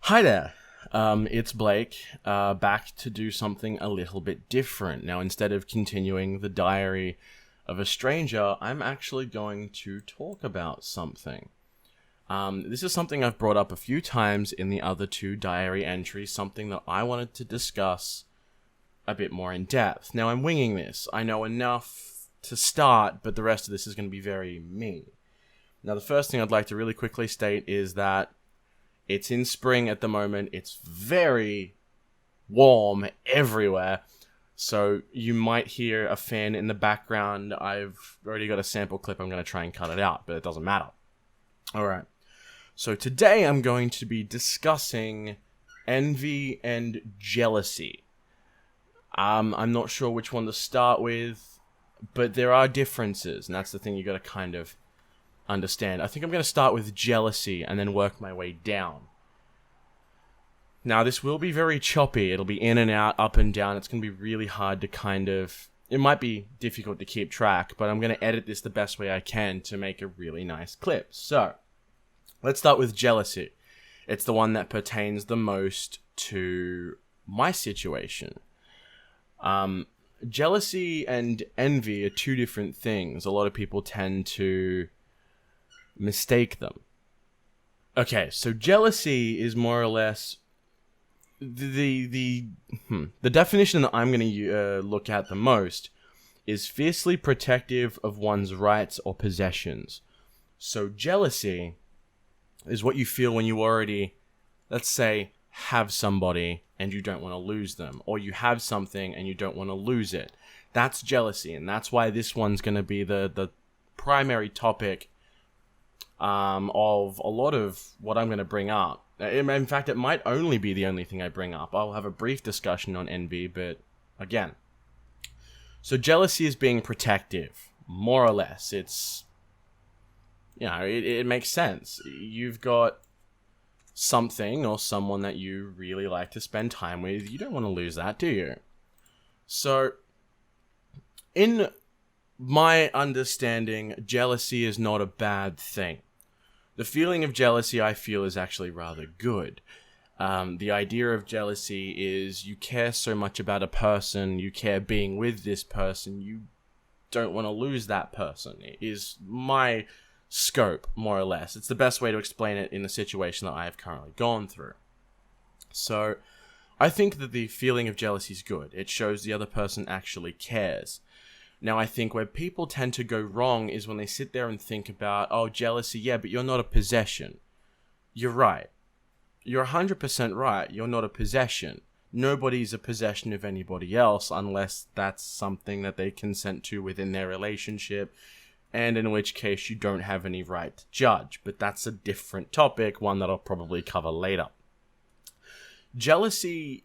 Hi there. It's Blake, back to do something a little bit different. Now, instead of continuing the diary of a stranger, I'm actually going to talk about something. This is something I've brought up a few times in the other two diary entries, something that I wanted to discuss a bit more in depth. Now, I'm winging this. I know enough to start, but the rest of this is going to be very me. Now, the first thing I'd like to really quickly state is that it's in spring at the moment. It's very warm everywhere. So you might hear a fan in the background. I've already got a sample clip. I'm going to try and cut it out, but it doesn't matter. All right. So today I'm going to be discussing envy and jealousy. I'm not sure which one to start with, but there are differences, and that's the thing you got to kind of understand. I think I'm going to start with jealousy and then work my way down. Now, this will be very choppy. It'll be in and out, up and down. It's going to be really hard to it might be difficult to keep track, but I'm going to edit this the best way I can to make a really nice clip. So, let's start with jealousy. It's the one that pertains the most to my situation. Jealousy and envy are two different things. A lot of people tend to mistake them. Okay, so jealousy is more or less the definition that I'm going to look at the most is fiercely protective of one's rights or possessions. So jealousy is what you feel when you already, let's say, have somebody and you don't want to lose them, or you have something and you don't want to lose it. That's jealousy, and that's why this one's going to be the primary topic of a lot of what I'm going to bring up. In fact, it might only be the only thing I bring up. I'll have a brief discussion on envy, but again. So jealousy is being protective, more or less. It's, it makes sense. You've got something or someone that you really like to spend time with. You don't want to lose that, do you? So, in my understanding, jealousy is not a bad thing. The feeling of jealousy, I feel, is actually rather good. The idea of jealousy is you care so much about a person, you care being with this person, you don't want to lose that person. It is my scope, more or less. It's the best way to explain it in the situation that I have currently gone through. So, I think that the feeling of jealousy is good. It shows the other person actually cares. Now, I think where people tend to go wrong is when they sit there and think about, oh, jealousy, yeah, but you're not a possession. You're right. You're 100% right. You're not a possession. Nobody's a possession of anybody else unless that's something that they consent to within their relationship, and in which case you don't have any right to judge. But that's a different topic, one that I'll probably cover later. Jealousy,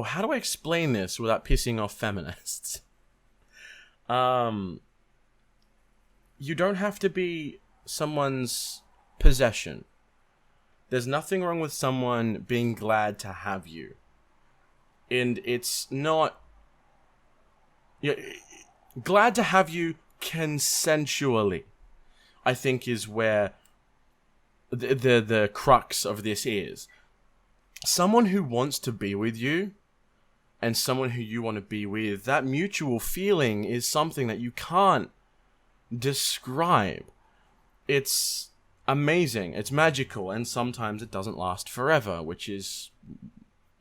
how do I explain this without pissing off feminists? You don't have to be someone's possession. There's nothing wrong with someone being glad to have you. And it's not... glad to have you consensually, I think, is where the crux of this is. Someone who wants to be with you and someone who you want to be with, that mutual feeling is something that you can't describe. It's amazing, it's magical, and sometimes it doesn't last forever, which is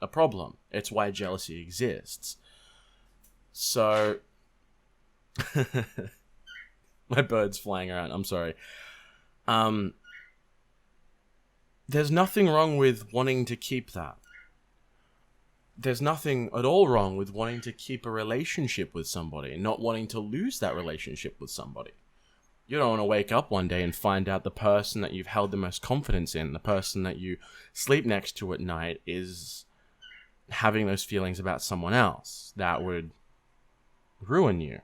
a problem. It's why jealousy exists. So, my bird's flying around, I'm sorry. There's nothing wrong with wanting to keep that. There's nothing at all wrong with wanting to keep a relationship with somebody and not wanting to lose that relationship with somebody. You don't want to wake up one day and find out the person that you've held the most confidence in, the person that you sleep next to at night, is having those feelings about someone else. That would ruin you.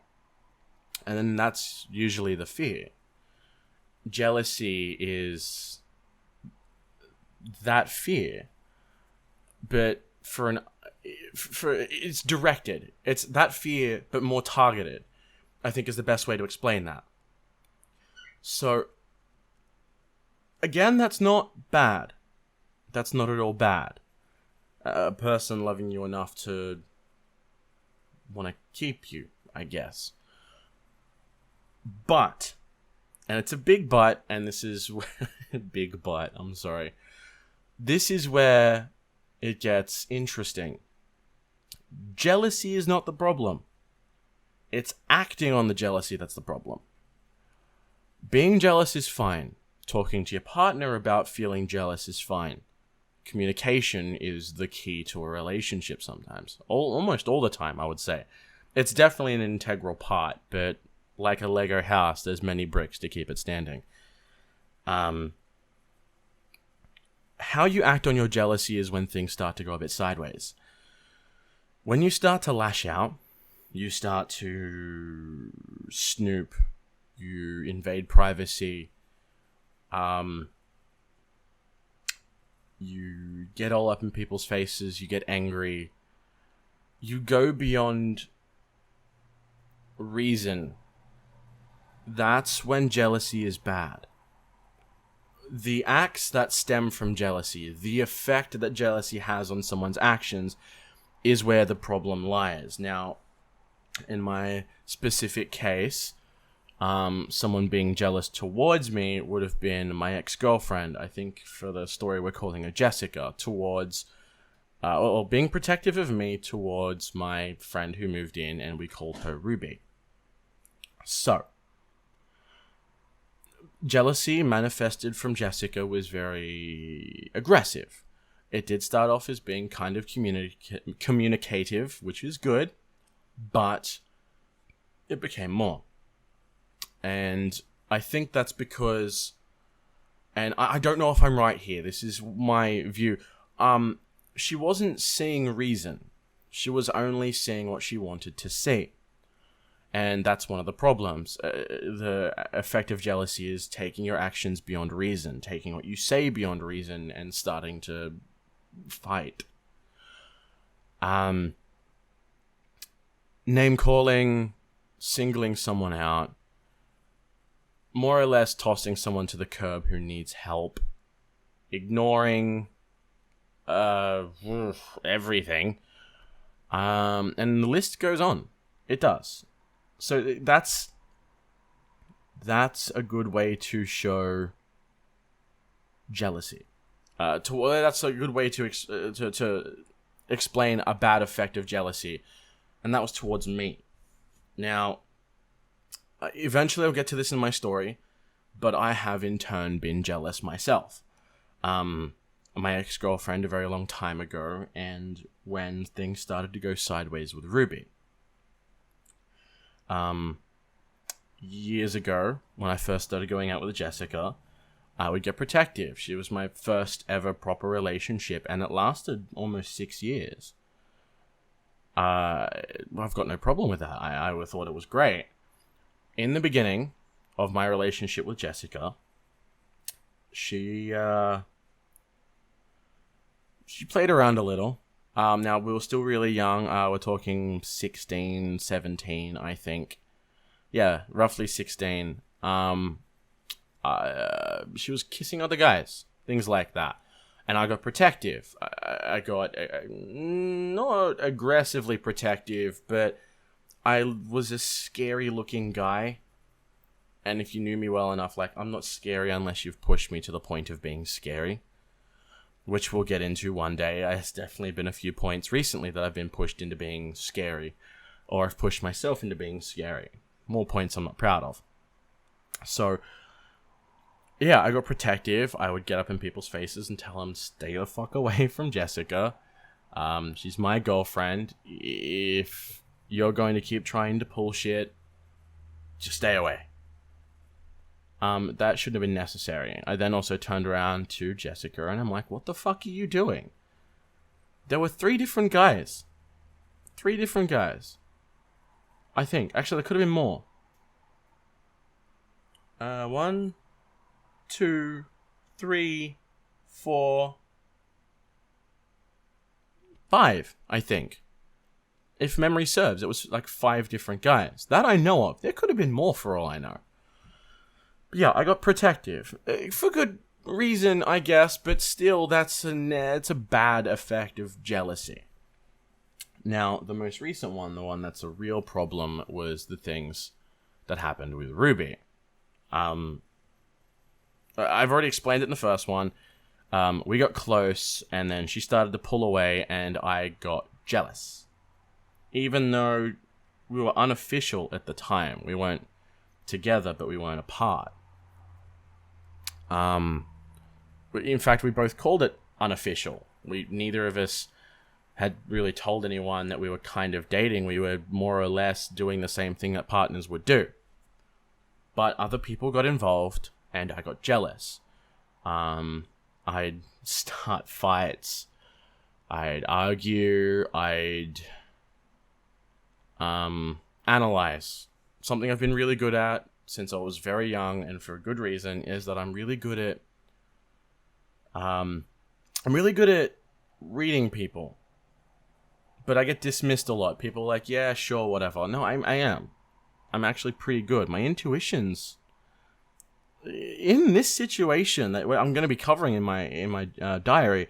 And then that's usually the fear. Jealousy is that fear, but it's directed. It's that fear, but more targeted, I think, is the best way to explain that. So Again, that's not bad. That's not at all bad. A person loving you enough to want to keep you, I guess. But, and it's a big but, and this is big but, I'm sorry. This is where it gets interesting. Jealousy is not the problem. It's acting on the jealousy that's the problem. Being jealous is fine. Talking to your partner about feeling jealous is fine. Communication is the key to a relationship sometimes. Almost all the time, I would say. It's definitely an integral part, but like a Lego house, there's many bricks to keep it standing. How you act on your jealousy is when things start to go a bit sideways. When you start to lash out, you start to snoop, you invade privacy, you get all up in people's faces, you get angry, you go beyond reason. That's when jealousy is bad. The acts that stem from jealousy, the effect that jealousy has on someone's actions, is where the problem lies. Now, in my specific case, someone being jealous towards me would have been my ex-girlfriend. I think for the story we're calling her Jessica, towards, or being protective of me towards my friend who moved in, and we called her Ruby. So, jealousy manifested from Jessica was very aggressive. It did start off as being kind of communicative, which is good, but it became more. And I think that's because, and I don't know if I'm right here, this is my view, she wasn't seeing reason. She was only seeing what she wanted to see. And that's one of the problems. The effect of jealousy is taking your actions beyond reason, taking what you say beyond reason, and starting to fight. Name calling, singling someone out, more or less tossing someone to the curb who needs help, ignoring everything, and the list goes on. It does. So that's a good way to show jealousy. That's a good way to explain a bad effect of jealousy, and that was towards me. Now, eventually I'll get to this in my story, but I have in turn been jealous myself. My ex-girlfriend a very long time ago, and when things started to go sideways with Ruby. Years ago, when I first started going out with Jessica, I would get protective. She was my first ever proper relationship, and it lasted almost 6 years. I've got no problem with that. I thought it was great. In the beginning of my relationship with Jessica, she played around a little. Now, we were still really young. We're talking 16, 17, I think. Yeah, roughly 16. She was kissing other guys. Things like that. And I got protective. I got not aggressively protective, but I was a scary-looking guy. And if you knew me well enough, like, I'm not scary unless you've pushed me to the point of being scary. Which we'll get into one day. There's definitely been a few points recently that I've been pushed into being scary. Or I've pushed myself into being scary. More points I'm not proud of. So, yeah, I got protective. I would get up in people's faces and tell them, stay the fuck away from Jessica. She's my girlfriend. If you're going to keep trying to pull shit, just stay away. That shouldn't have been necessary. I then also turned around to Jessica and I'm like, what the fuck are you doing? There were 3 different guys. 3 different guys. I think. Actually, there could have been more. 1, 2, 3, 4, 5, I think. If memory serves, it was like 5 different guys. That I know of. There could have been more for all I know. But yeah, I got protective. For good reason, I guess, but still, it's a bad effect of jealousy. Now, the most recent one, the one that's a real problem, was the things that happened with Ruby. I've already explained it in the first one. We got close, and then she started to pull away, and I got jealous. Even though we were unofficial at the time. We weren't together, but we weren't apart. In fact, we both called it unofficial. Neither of us had really told anyone that we were kind of dating. We were more or less doing the same thing that partners would do. But other people got involved, and I got jealous. I'd start fights. I'd argue. I'd analyze. Something I've been really good at since I was very young, and for a good reason, is that I'm really good at reading people. But I get dismissed a lot. People are like, yeah, sure, whatever. No, I am. I'm actually pretty good. My intuitions, in this situation that I'm going to be covering in my diary,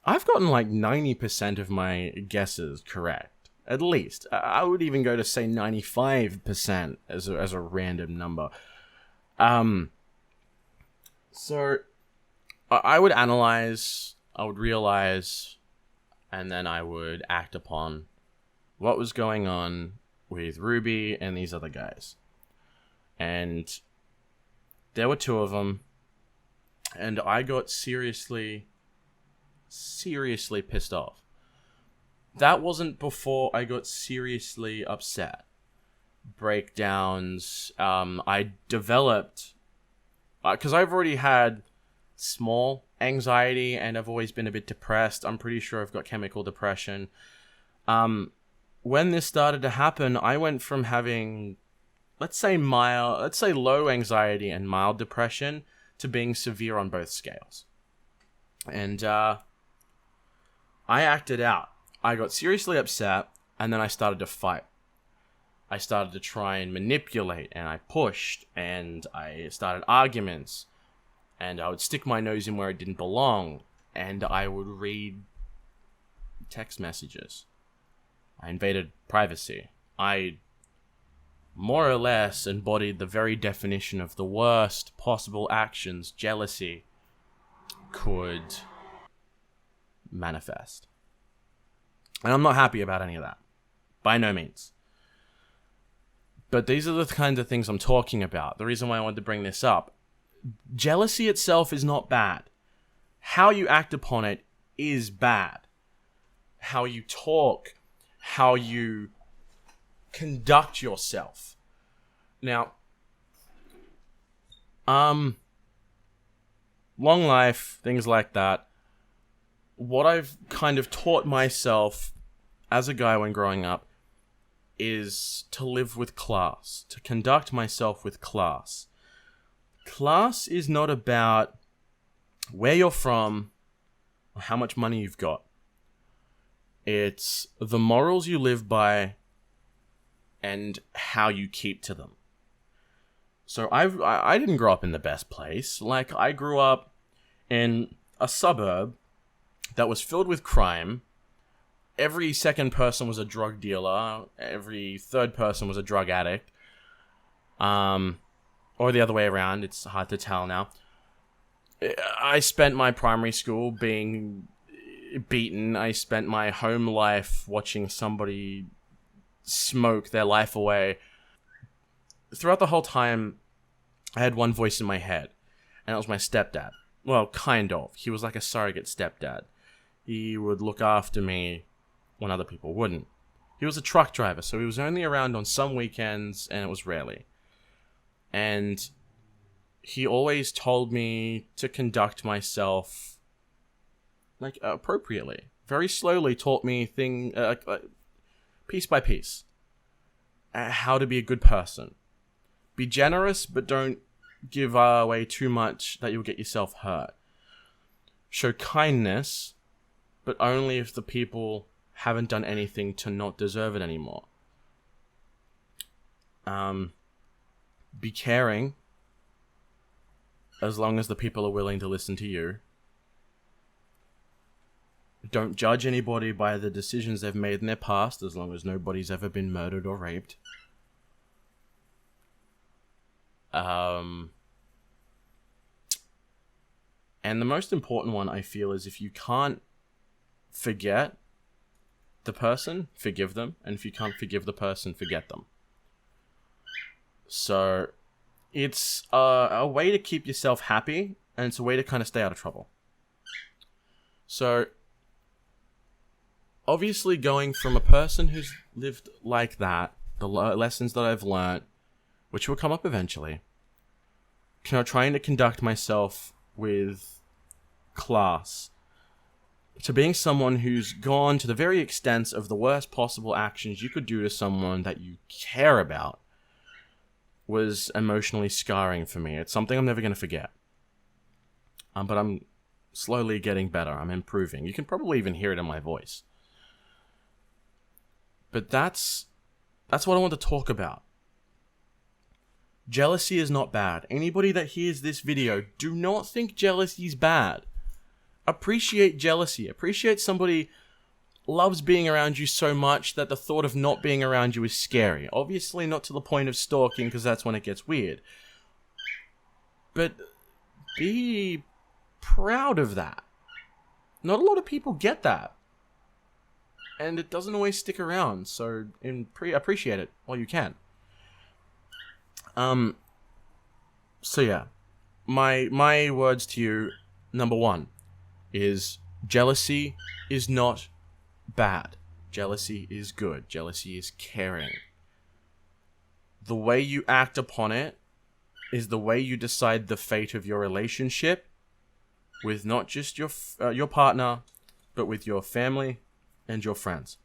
I've gotten like 90% of my guesses correct. At least. I would even go to say 95% as a random number. So I would analyze, I would realize, and then I would act upon what was going on with Ruby and these other guys. And there were two of them, and I got seriously pissed off. That wasn't before I got seriously upset. Breakdowns. I developed, because I've already had small anxiety and I've always been a bit depressed. I'm pretty sure I've got chemical depression. When this started to happen, I went from having, let's say low anxiety and mild depression to being severe on both scales. And I acted out. I got seriously upset, and then I started to fight. I started to try and manipulate, and I pushed, and I started arguments, and I would stick my nose in where it didn't belong, and I would read text messages. I invaded privacy. I more or less embodied the very definition of the worst possible actions jealousy could manifest. And I'm not happy about any of that. By no means. But these are the kinds of things I'm talking about. The reason why I wanted to bring this up. Jealousy itself is not bad. How you act upon it is bad. How you talk, how you conduct yourself. Now, long life, things like that. What I've kind of taught myself as a guy when growing up is to live with class, to conduct myself with class. Class is not about where you're from or how much money you've got. It's the morals you live by and how you keep to them. So I didn't grow up in the best place. Like, I grew up in a suburb that was filled with crime. Every second person was a drug dealer. Every third person was a drug addict. Or the other way around. It's hard to tell now. I spent my primary school being beaten. I spent my home life watching somebody smoke their life away. Throughout the whole time, I had one voice in my head, and it was my stepdad. Well, kind of. He was like a surrogate stepdad. He would look after me when other people wouldn't. He was a truck driver, so he was only around on some weekends, and it was rarely. And he always told me to conduct myself like appropriately. Very slowly taught me piece by piece, how to be a good person. Be generous, but don't give away too much that you'll get yourself hurt. Show kindness, but only if the people haven't done anything to not deserve it anymore. Be caring, as long as the people are willing to listen to you. Don't judge anybody by the decisions they've made in their past, as long as nobody's ever been murdered or raped. And the most important one, I feel, is if you can't forget the person, forgive them. And if you can't forgive the person, forget them. So it's a way to keep yourself happy, and it's a way to kind of stay out of trouble. So obviously, going from a person who's lived like that, the lessons that I've learnt, which will come up eventually, trying to conduct myself with class, to being someone who's gone to the very extent of the worst possible actions you could do to someone that you care about, was emotionally scarring for me. It's something I'm never going to forget. But I'm slowly getting better. I'm improving. You can probably even hear it in my voice. But that's what I want to talk about. Jealousy is not bad. Anybody that hears this video, do not think jealousy is bad. Appreciate jealousy. Appreciate somebody loves being around you so much that the thought of not being around you is scary. Obviously not to the point of stalking, because that's when it gets weird. But be proud of that. Not a lot of people get that. And it doesn't always stick around, so appreciate it while you can. So yeah, my words to you, number one, is jealousy is not bad. Jealousy is good. Jealousy is caring. The way you act upon it is the way you decide the fate of your relationship with not just your partner, but with your family and your friends.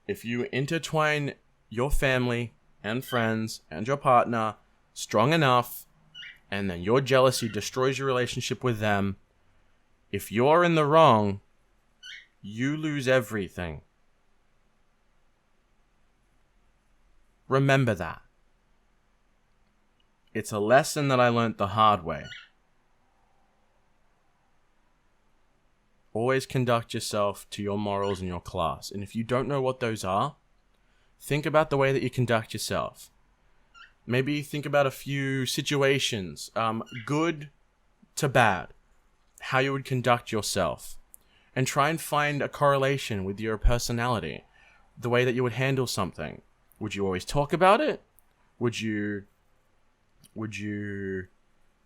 If you intertwine your family and friends and your partner strong enough, and then your jealousy destroys your relationship with them, if you're in the wrong, you lose everything. Remember that. It's a lesson that I learned the hard way. Always conduct yourself to your morals and your class. And if you don't know what those are, think about the way that you conduct yourself. Maybe think about a few situations, good to bad, how you would conduct yourself. And try and find a correlation with your personality, the way that you would handle something. Would you always talk about it? Would you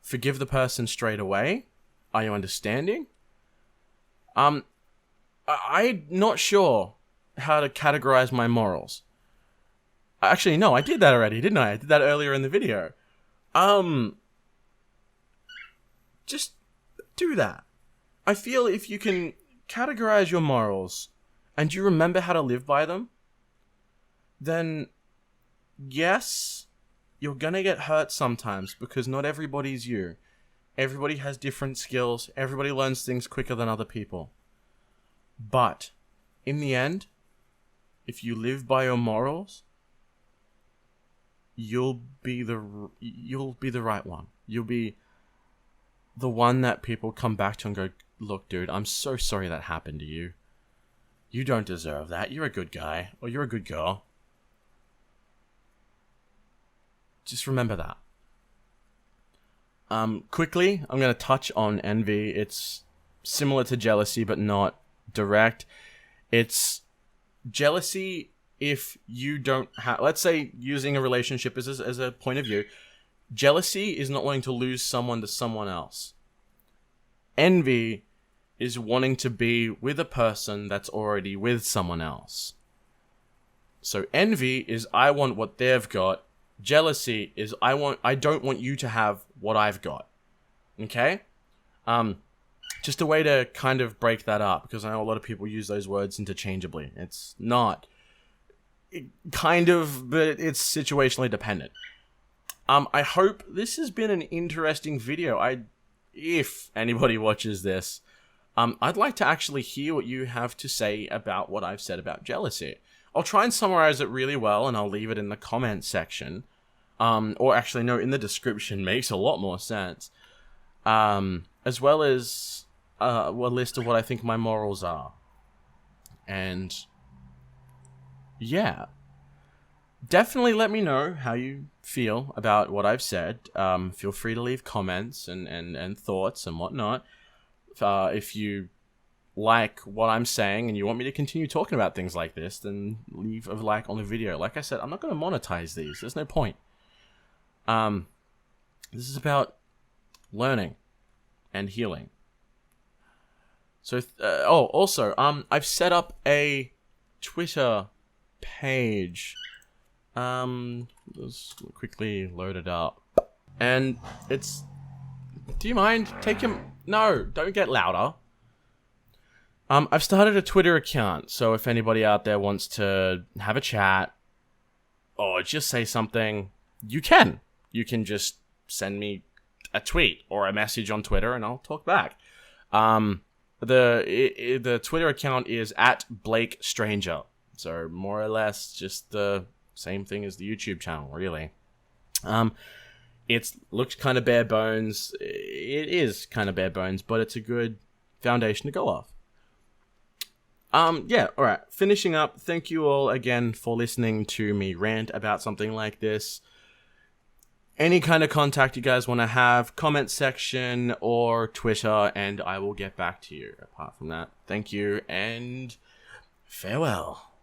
forgive the person straight away? Are you understanding? I'm not sure how to categorize my morals. Actually, no, I did that already, didn't I? I did that earlier in the video. Just do that. I feel if you can categorize your morals and you remember how to live by them, then yes, you're gonna get hurt sometimes because not everybody's you. Everybody has different skills. Everybody learns things quicker than other people. But in the end, if you live by your morals, you'll be the right one. You'll be the one that people come back to and go, look, dude, I'm so sorry that happened to you. You don't deserve that. You're a good guy. Or you're a good girl. Just remember that. Quickly, I'm going to touch on envy. It's similar to jealousy, but not direct. It's jealousy if you don't have... Let's say, using a relationship as a point of view, jealousy is not wanting to lose someone to someone else. Envy is wanting to be with a person that's already with someone else. So envy is I want what they've got. Jealousy is I don't want you to have what I've got. Okay? Just a way to kind of break that up, because I know a lot of people use those words interchangeably. It's not. Kind of, but it's situationally dependent. I hope this has been an interesting video. If anybody watches this, I'd like to actually hear what you have to say about what I've said about jealousy. I'll try and summarize it really well, and I'll leave it in the comment section. or actually no, in the description makes a lot more sense. As well as a list of what I think my morals are. And yeah, definitely let me know how you feel about what I've said. Feel free to leave comments and thoughts and whatnot. If you like what I'm saying and you want me to continue talking about things like this, then leave a like on the video. Like I said, I'm not going to monetize these. There's no point. This is about learning and healing. So, also, I've set up a Twitter page. Let's quickly load it up. And it's... Do you mind? No, don't get louder. I've started a Twitter account, so if anybody out there wants to have a chat or just say something, you can. You can just send me a tweet or a message on Twitter and I'll talk back. The Twitter account is @BlakeStranger. So more or less just the same thing as the YouTube channel, really. It looks kind of bare bones. It is kind of bare bones, but it's a good foundation to go off. Yeah, alright. Finishing up, thank you all again for listening to me rant about something like this. Any kind of contact you guys want to have, comment section or Twitter, and I will get back to you. Apart from that, thank you and farewell.